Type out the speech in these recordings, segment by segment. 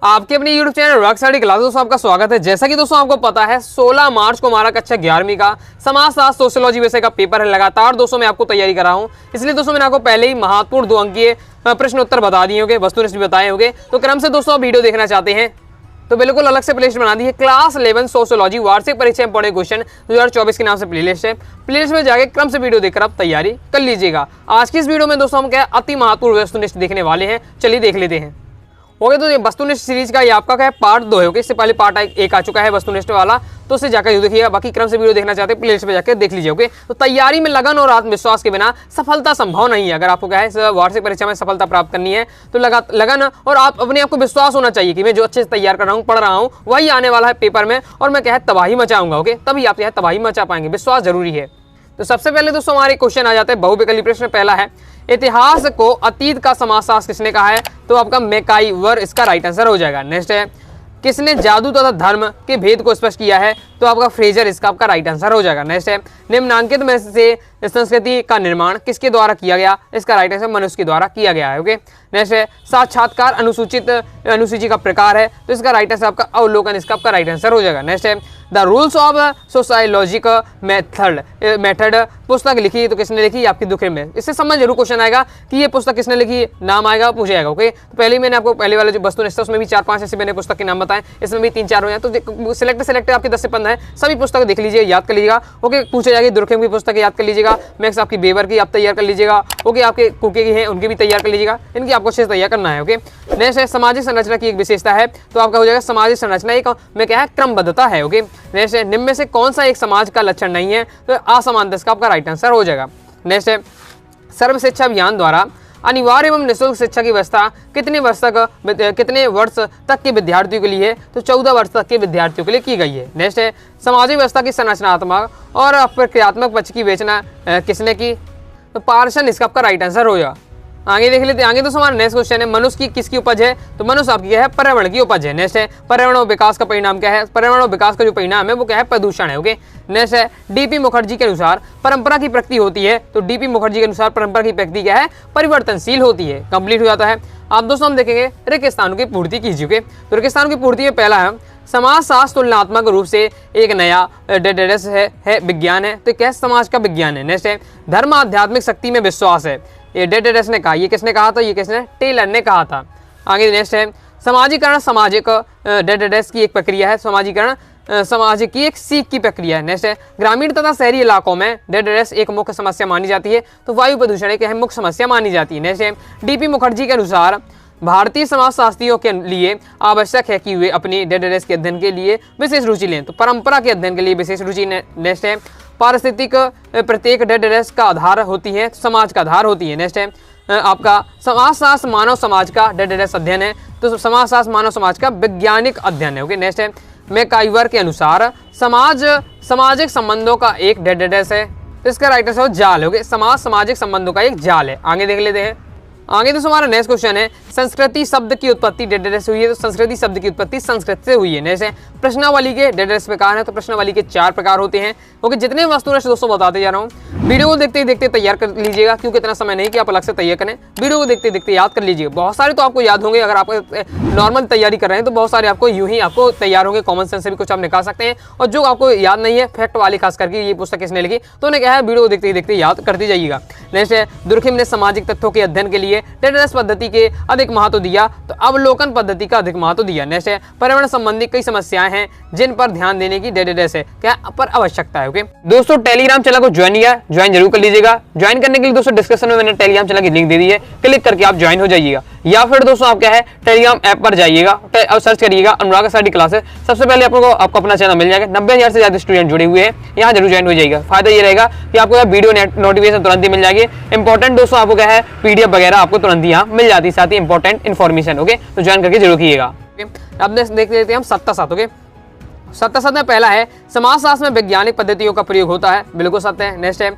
आपके अपने YouTube channel rock study class दोस्तों आपका स्वागत है। जैसा कि दोस्तों आपको पता है 16 मार्च को हमारा कक्षा 11वीं का समाजशास्त्र सोशियोलॉजी विषय का पेपर है। लगातार दोस्तों मैं आपको तैयारी कर रहा हूं, इसलिए दोस्तों मैंने आपको पहले ही महत्वपूर्ण 2 अंकीय प्रश्न उत्तर बता दिए होंगे, वस्तुनिष्ठ भी बताए होंगे। तो क्रम से दोस्तों आप वीडियो देखना चाहते हैं तो बिल्कुल अलग से प्लेलिस्ट बना दी है। क्लास 11 सोशियोलॉजी वार्षिक परीक्षा इंपॉर्टेंट क्वेश्चन 2024 के नाम से प्लेलिस्ट है। प्लेलिस्ट में जाके क्रम से वीडियो देखकर आप तैयारी कर लीजिएगा। आज की इस वीडियो में दोस्तों हम क्या अति महत्वपूर्ण वस्तुनिष्ठ देखने वाले हैं, चलिए देख लेते हैं। ओके, तो ये वस्तुनिष्ठ सीरीज का ये आपका क्या है पार्ट 2 है। ओके, इससे पहले पार्ट 1 आ चुका है वस्तुनिष्ठ वाला, तो उसे जाकर देखिएगा। बाकी क्रम से वीडियो देखना चाहते हैं प्लेलिस्ट पे जाकर देख लीजिए। ओके, तो तैयारी में लगन और आत्मविश्वास के बिना सफलता संभव नहीं है। अगर आपको क्या है वार्षिक परीक्षा में सफलता प्राप्त करनी है तो लगन और आप अपने आप को विश्वास होना चाहिए कि मैं जो अच्छे से तैयार कर रहा हूँ, पढ़ रहा हूँ, वही आने वाला है पेपर में और मैं क्या है तबाही मचाऊंगा। ओके, तभी आप क्या है तबाही मचा पाएंगे। विश्वास जरूरी है। तो सबसे पहले दोस्तों हमारे क्वेश्चन आ जाते हैं बहुविकल्पी प्रश्न। पहला है इतिहास को अतीत का समाजशास्त्र किसने कहा है? तो आपका मैकाइवर इसका राइट आंसर हो जाएगा। नेक्स्ट है किसने जादू तथा धर्म के भेद को स्पष्ट किया है? तो आपका फ्रेजर इसका आपका राइट आंसर हो जाएगा। नेक्स्ट है निम्नांकित में से संस्कृति का निर्माण किसके द्वारा किया गया? इसका राइट आंसर मनुष्य के द्वारा किया गया है। ओके, नेक्स्ट है साक्षात्कार अनुसूची का प्रकार है, तो इसका राइट आंसर आपका अवलोकन इसका आपका राइट आंसर हो जाएगा। नेक्स्ट है द रूल्स ऑफ सोसाइलॉजिक मेथड पुस्तक लिखी तो किसने लिखी? आपकी दुखे में। इससे समझ जरूर क्वेश्चन आएगा कि ये पुस्तक किसने लिखी, नाम आएगा पूछा जाएगा। ओके, तो पहले मैंने आपको पहले वाले जो वस्तुनिष्ठ उसमें भी 4-5 ऐसे मैंने पुस्तक के नाम बताए, इसमें भी 3-4 हो जाए तो सिलेक्ट आपके 10 से 15 है, सभी पुस्तक देख लीजिए, याद कर लीजिएगा। ओके, पूछा जाएगी दुर्खेम की पुस्तक याद कर लीजिएगा, मैक्स आपकी बेबर की आप तैयार कर लीजिएगा। ओके, आपके कुके की है उनकी भी तैयार कर लीजिएगा, इनकी आपको अच्छे से तैयार करना है। ओके, नेक्स्ट है सामाजिक संरचना की एक विशेषता है, तो आपका हो जाएगा सामाजिक संरचना एक में क्या है क्रमबद्धता है। ओके, नेक्स्ट है निम्न में से कौन सा एक समाज का लक्षण नहीं है? तो असमानता इसका आपका राइट आंसर हो जाएगा। नेक्स्ट है सर्व शिक्षा अभियान द्वारा अनिवार्य एवं निःशुल्क शिक्षा की व्यवस्था कितने वर्ष तक के विद्यार्थियों के लिए है? तो 14 वर्ष तक के विद्यार्थियों के लिए की गई है। नेक्स्ट है सामाजिक व्यवस्था की संरचनात्मक और प्रक्रियात्मक पक्ष की विवेचना किसने की? तो पार्सन इसका आपका राइट आंसर हो जाएगा। आगे देख लेते हैं। आगे दोस्तों हमारा नेक्स्ट क्वेश्चन है मनुष्य की किसकी उपज है? तो मनुष्य आपकी क्या है पर्यावरण की उपज है। नेक्स्ट है पर्यावरण और विकास का परिणाम क्या है? पर्यावरण और विकास का जो परिणाम है वो क्या है? प्रदूषण है। ओके, नेक्स्ट है डीपी मुखर्जी के अनुसार परंपरा की प्रकृति होती है, तो डीपी मुखर्जी के अनुसार परंपरा की प्रकृति क्या है? परिवर्तनशील होती है। कंप्लीट हो जाता है। अब दोस्तों हम देखेंगे रिक्त स्थानों की पूर्ति कीजिए। तो रिक्त स्थानों की पूर्ति में पहला है समाजशास्त्र तुलनात्मक रूप से एक नया डेडेस है विज्ञान है, तो क्या समाज का विज्ञान है। नेक्स्ट है धर्म आध्यात्मिक शक्ति में विश्वास है, ये डेडेस ने कहा। ये किसने कहा था? ये किसने? टेलर ने कहा था। आगे नेक्स्ट है समाजीकरण सामाजिक डेडेस की एक प्रक्रिया है, समाजीकरण समाज की एक सीख की प्रक्रिया है। नेक्स्ट है ग्रामीण तथा शहरी इलाकों में डेडेस एक मुख्य समस्या मानी जाती है, तो वायु प्रदूषण एक अहम मुख्य समस्या मानी जाती है। नेक्स्ट है डीपी मुखर्जी के अनुसार भारतीय समाजशास्त्रियों के लिए आवश्यक है कि वे अपनी डेडेस के अध्ययन के लिए विशेष रुचि लें, तो परंपरा के अध्ययन के लिए विशेष रुचि। नेक्स्ट है पारिस्थितिक प्रत्येक डेडेस का आधार होती है, समाज का आधार होती है। नेक्स्ट है आपका समाजशास्त्र मानव समाज का डेडेस अध्ययन है, तो समाजशास्त्र मानव समाज का वैज्ञानिक अध्ययन है। ओके, नेक्स्ट है मैकाइवर के अनुसार सामाजिक संबंधों का एक डेडेस है, तो इसका राइट आंसर जाल है। ओके, सामाजिक संबंधों का एक जाल है। आगे देख लेते हैं। आगे दोस्तों हमारा नेक्स्ट क्वेश्चन है संस्कृति शब्द की उत्पत्ति डेडेस हुई है, तो संस्कृति शब्द की उत्पत्ति संस्कृत से हुई है। नेक्स्ट है प्रश्नावली के डेडेस प्रकार है, तो प्रश्नावली के 4 प्रकार होते हैं। ओके, जितने वस्तुनिष्ठ दोस्तों बताते जा रहा हूँ, वीडियो को देखते देखते तैयार कर लीजिएगा, क्योंकि इतना समय नहीं कि आप अलग से तैयार करें। वीडियो को देखते देखते याद कर लीजिएगा। बहुत सारे तो आपको याद होंगे, अगर आप नॉर्मल तैयारी कर रहे हैं तो बहुत सारे आपको यूं ही आपको तैयार होंगे, कॉमन सेंस से भी कुछ आप निकाल सकते हैं। और जो आपको याद नहीं है फैक्ट वाली खास करके ये पुस्तक किसने लिखी, तो उन्हें क्या है वीडियो को देखते देखते याद करते जाइएगा। नेक्स्ट है दुर्खिम ने सामाजिक तथ्यों के अध्ययन के लिए डेडेस पद्धति के अधिक महत्व दिया, तो अवलोकन पद्धति का अधिक महत्व दिया। नेक्स्ट है पर्यावरण संबंधी कई समस्याएं हैं जिन पर ध्यान देने की डेडेस है क्या पर आवश्यकता है। ओके दोस्तों, टेलीग्राम चैनल को ज्वाइन जरूर कर लीजिएगा। ज्वाइन करने के लिए दोस्तों डिस्क्रिप्शन में मैंने टेलीग्राम चैनल की लिंक दे दी है, क्लिक करके आप ज्वाइन हो जाइएगा। या फिर दोस्तों आप क्या है टेलीग्राम ऐप पर जाइएगा और सर्च करिएगा अनुराग स्टडी क्लासेस, सबसे पहले आपको अपना चैनल मिल जाएगा। 90,000 से ज्यादा स्टूडेंट जुड़े हुए हैं, यहाँ जरूर ज्वाइन हो जाएगा। फायदा ये रहेगा कि आपको वीडियो नोटिफिकेशन तुरंत ही मिल जाएगी। इंपॉर्टेंट दोस्तों आपको क्या है पीडीएफ वगैरह आपको तुरंत ही यहाँ मिल जाती है, साथ ही इंपॉर्टेंट इन्फॉर्मेशन। ओके, तो ज्वाइन करके जरूर कीजिएगा। अब देख लेते हैं हम सत्ता सात। ओके, सत्ता सात में पहला है समाजशास्त्र में वैज्ञानिक पद्धतियों का प्रयोग होता है, बिल्कुल सत्य है। नेक्स्ट है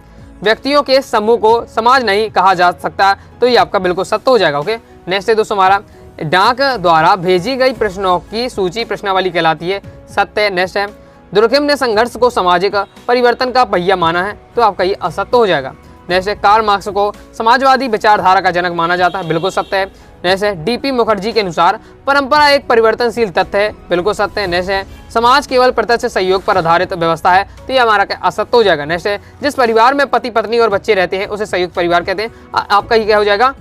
व्यक्तियों के समूह को समाज नहीं कहा जा सकता, तो ये आपका बिल्कुल सत्य हो जाएगा। ओके, नेक्स्ट है दोस्तों हमारा डाक द्वारा भेजी गई प्रश्नों की सूची प्रश्नावली कहलाती है, सत्य। नेक्स्ट है दुर्खिम ने संघर्ष को सामाजिक परिवर्तन का पहिया माना है, तो आपका ये असत्य हो जाएगा। नेक्स्ट है कार्ल मार्क्स को समाजवादी विचारधारा का जनक माना जाता है, बिल्कुल सत्य है। नेक्स्ट है डीपी मुखर्जी के अनुसार परंपरा एक परिवर्तनशील तथ्य है, बिल्कुल सत्य है। नेक्स्ट है समाज केवल प्रत्यक्ष सहयोग पर आधारित व्यवस्था है, तो ये हमारा क्या असत्य हो जाएगा। नेक्स्ट है जिस परिवार में पति पत्नी और बच्चे रहते हैं उसे संयुक्त परिवार कहते हैं, आपका ये क्या हो जाएगा,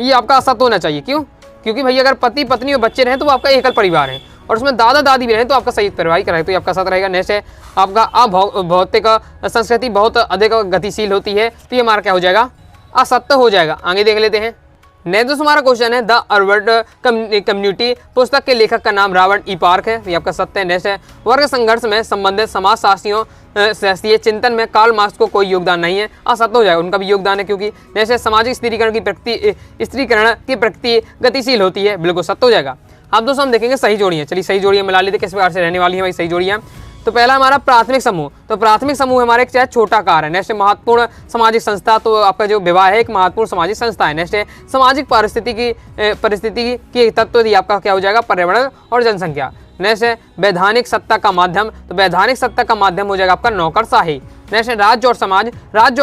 ये आपका असत्य होना चाहिए। क्यों? क्योंकि भैया अगर पति पत्नी और बच्चे रहें तो वो आपका एकल परिवार है, और उसमें दादा दादी भी रहें तो आपका संयुक्त परिवार ही कराए, तो ये आपका साथ रहेगा। नेक्स्ट है आपका भौतिक संस्कृति बहुत अधिक गतिशील होती है, तो ये हमारा क्या हो जाएगा, असत्य हो जाएगा। आगे देख लेते हैं। नेक्स्ट दोस्तों हमारा क्वेश्चन है द अर्बन कम्युनिटी पुस्तक के लेखक का नाम रॉबर्ट ई पार्क है, ये आपका सत्य है। नेक्स्ट है वर्ग संघर्ष में संबंधित समाज शास्त्रीय चिंतन में कार्ल मार्क्स को कोई योगदान नहीं है, असत्य हो जाएगा, उनका भी योगदान है, क्योंकि नेक्स्ट है सामाजिक स्त्रीकरण की प्रकृति गतिशील होती है, बिल्कुल सत्य हो जाएगा। अब दोस्तों हम देखेंगे सही जोड़ियाँ, चलिए सही जोड़ियाँ मिला लेते किस प्रकार से रहने वाली है भाई सही जोड़ियाँ। तो पहला हमारा प्राथमिक समूह, तो प्राथमिक समूह हमारे एक चाहे छोटा कार है। नेक्स्ट है महत्वपूर्ण सामाजिक संस्था, तो आपका जो विवाह है एक महत्वपूर्ण सामाजिक संस्था है। नेक्स्ट है सामाजिक परिस्थिति की तत्व, तो आपका क्या हो जाएगा, पर्यावरण और जनसंख्या। नेक्स्ट है वैधानिक सत्ता का माध्यम, तो वैधानिक सत्ता का माध्यम हो जाएगा आपका नौकरशाही। नेक्स्ट है राज्य और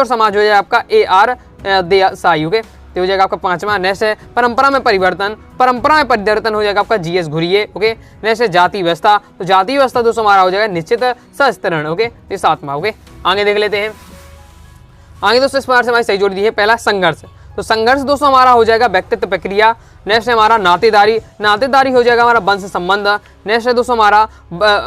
समाज हो जाएगा आपका AR देसाई, ओके, तो हो जाएगा आपका पांचवा। नेक्स्ट है परंपरा में परिवर्तन हो जाएगा आपका GS घुरिये, ओके। नेक्स्ट है जाति व्यवस्था, तो जाति व्यवस्था दोस्तों हमारा हो जाएगा निश्चित सशस्त्रीकरण, ओके, ये सातवां, ओके। आगे देख लेते हैं। आगे दोस्तों इस प्रकार से हमारी सही जोड़ी दी है। पहला संघर्ष, तो संघर्ष दोस्तों हमारा हो जाएगा व्यक्तित्व प्रक्रिया। नेक्स्ट है हमारा नातेदारी हो जाएगा हमारा वंश संबंध। नेक्स्ट है दोस्तों हमारा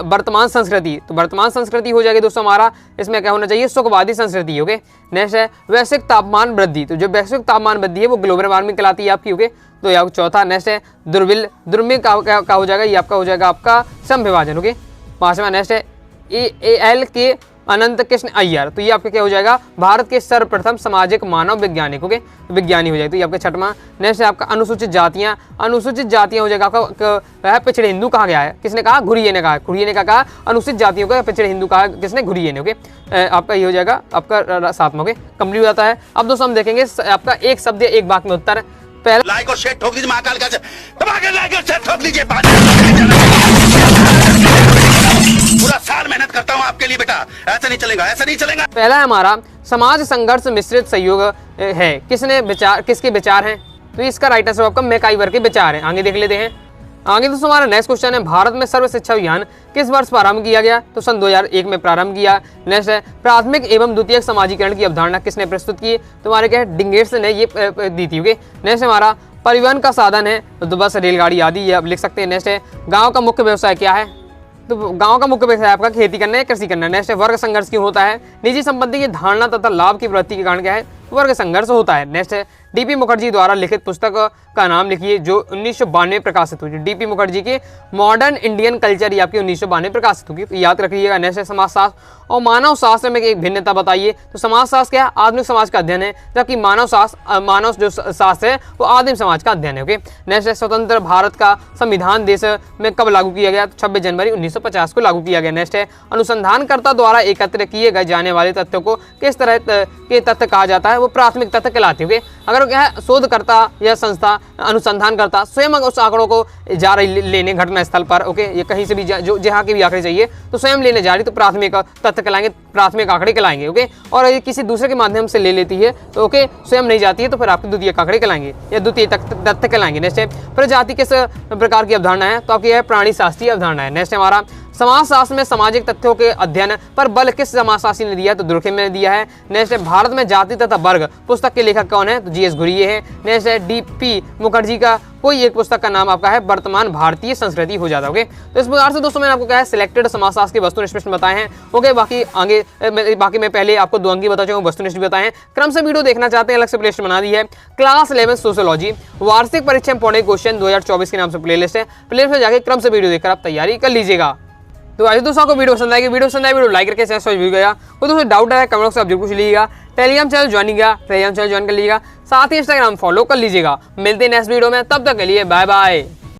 वर्तमान संस्कृति, तो वर्तमान संस्कृति हो जाएगी दोस्तों हमारा, इसमें क्या होना चाहिए, सुखवादी संस्कृति, ओके। नेक्स्ट है वैश्विक तापमान वृद्धि, तो जो वैश्विक तापमान वृद्धि है वो ग्लोबल वार्मिंग कहलाती है आपकी, ओके, तो ये चौथा। नेक्स्ट है दुर्मिल का हो जाएगा, ये आपका हो जाएगा आपका सम विभाजन, ओके। पांचवा नेक्स्ट है AL के अनंत कृष्ण अय्यर, तो ये आपका क्या हो जाएगा, भारत के सर्वप्रथम सामाजिक मानव वैज्ञानिक, ओके, विज्ञानी हो जाएगा, तो ये आपका छठवां। नेक्स्ट है आपका अनुसूचित जातियां हो जाएगा आपका पिछड़े हिंदू कहा गया है, किसने कहा, घुरिये ने कहा अनुसूचित जातियों का पिछड़े हिंदू कहा किसने, घुरिये ने, ओके। आपका ये हो जाएगा आपका सातवां, ओके, कंप्लीट हो जाता है। अब दोस्तों हम देखेंगे आपका एक शब्द एक वाक्य में उत्तर। पहला लाइक और शेयर ठोक दीजिए, महाकाल का लाइक और शेयर ठोक दीजिए। पूरा साल मेहनत करता हूँ आपके लिए बेटा, ऐसा नहीं चलेगा। पहला है हमारा समाज संघर्ष मिश्रित सहयोग है, किसके विचार हैं, तो इसका राइट आंसर आपका मैकाइवर के विचार हैं। आगे देख लेते हैं। आगे दोस्तों हमारा नेक्स्ट क्वेश्चन है भारत में सर्व शिक्षा अभियान किस वर्ष प्रारंभ किया गया, तो सन 2001 में प्रारंभ किया। नेक्स्ट है प्राथमिक एवं द्वितीयक समाजीकरण की अवधारणा किसने प्रस्तुत की, तो हमारे क्या है, डिंगेट्स ने ये दी थी, ओके। नेक्स्ट हमारा परिवहन का साधन है, तो बस रेलगाड़ी आदि ये आप लिख सकते हैं। नेक्स्ट है गाँव का मुख्य व्यवसाय क्या है, तो गांव का मुख्य व्यवसाय आपका खेती करना है, कृषि करना है। नेक्स्ट है वर्ग संघर्ष क्यों होता है, निजी संपत्ति की धारणा तथा लाभ की प्रवृत्ति के कारण क्या है, वर्ग संघर्ष होता है। नेक्स्ट है डीपी मुखर्जी द्वारा लिखित पुस्तक का नाम लिखिए जो 1992 में प्रकाशित हुई, डीपी मुखर्जी की मॉडर्न इंडियन कल्चर ये आपकी 1992 में प्रकाशित हुई, तो याद रखिएगा। नेक्स्ट है समाजशास्त्र और मानव शास्त्र में एक भिन्नता बताइए, तो समाजशास्त्र क्या है, आधुनिक समाज का अध्ययन है, जबकि मानव जो शास्त्र है वो आदिम समाज का अध्ययन है, ओके। नेक्स्ट है स्वतंत्र भारत का संविधान देश में कब लागू किया गया, तो 26 जनवरी 1950 को लागू किया गया। नेक्स्ट है अनुसंधानकर्ता द्वारा एकत्र किए गए जाने वाले तथ्यों को किस तरह के तथ्य कहा जाता है, वो प्राथमिक तथ्य कहलाते हैं, ओके। अगर क्या है शोधकर्ता या संस्था अनुसंधान करता स्वयं उस आंकड़ों को जा रही लेने घटना स्थल पर, ओके, ये कहीं से भी जो जहाँ के भी आंकड़े चाहिए तो स्वयं लेने जा रही, तो प्राथमिक तथ्य कहलाएंगे, प्राथमिक आंकड़े कहलाएंगे, ओके। और ये किसी दूसरे के माध्यम से ले लेती है तो ओके स्वयं नहीं जाती है तो फिर आपके द्वितीय आंकड़े कहलाएंगे या द्वितीय तथ्य कहलाएंगे। नेक्स्ट है प्रजाति किस प्रकार की अवधारणा है, तो आपकी है प्राणी शास्त्रीय अवधारणा है। नेक्स्ट है हमारा समाजशास्त्र में सामाजिक तथ्यों के अध्ययन पर बल किस समाजशास्त्री ने दिया, तो दुर्खेम ने दिया है। नेक्स्ट है भारत में जाति तथा वर्ग पुस्तक के लेखक कौन है, तो GS घुरिये है। नेक्स्ट है डीपी मुखर्जी का कोई एक पुस्तक का नाम आपका है वर्तमान भारतीय संस्कृति हो जाता है, ओके। तो इस प्रकार से दोस्तों मैंने आपको क्या है सिलेक्टेड समाजशास्त्र के वस्तुनिष्ठ बताए हैं, ओके। बाकी मैं पहले आपको 2 अंकी बता चुका हूँ, वस्तुनिष्ठ बताए हैं। क्रम से वीडियो देखना चाहते हैं अलग से प्लेलिस्ट बना दी है, क्लास 11 सोशियोलॉजी वार्षिक परीक्षा में पढ़े क्वेश्चन 2024 के नाम से प्लेलिस्ट है, प्लेलिस्ट में जाकर क्रम से वीडियो देखकर आप तैयारी कर लीजिएगा। तो आज दोस्तों आपको वीडियो पसंद आएगी, वीडियो लाइक करके शेयर भी गया, कोई दोस्तों डाउट है कमेंट बॉक्स में आप जरूर पूछ लीजिएगा। टेलीग्राम चैनल ज्वाइन कर लीजिएगा, साथ ही इंस्टाग्राम फॉलो कर लीजिएगा। मिलते हैं नेक्स्ट वीडियो में, तब तक के लिए बाय बाय।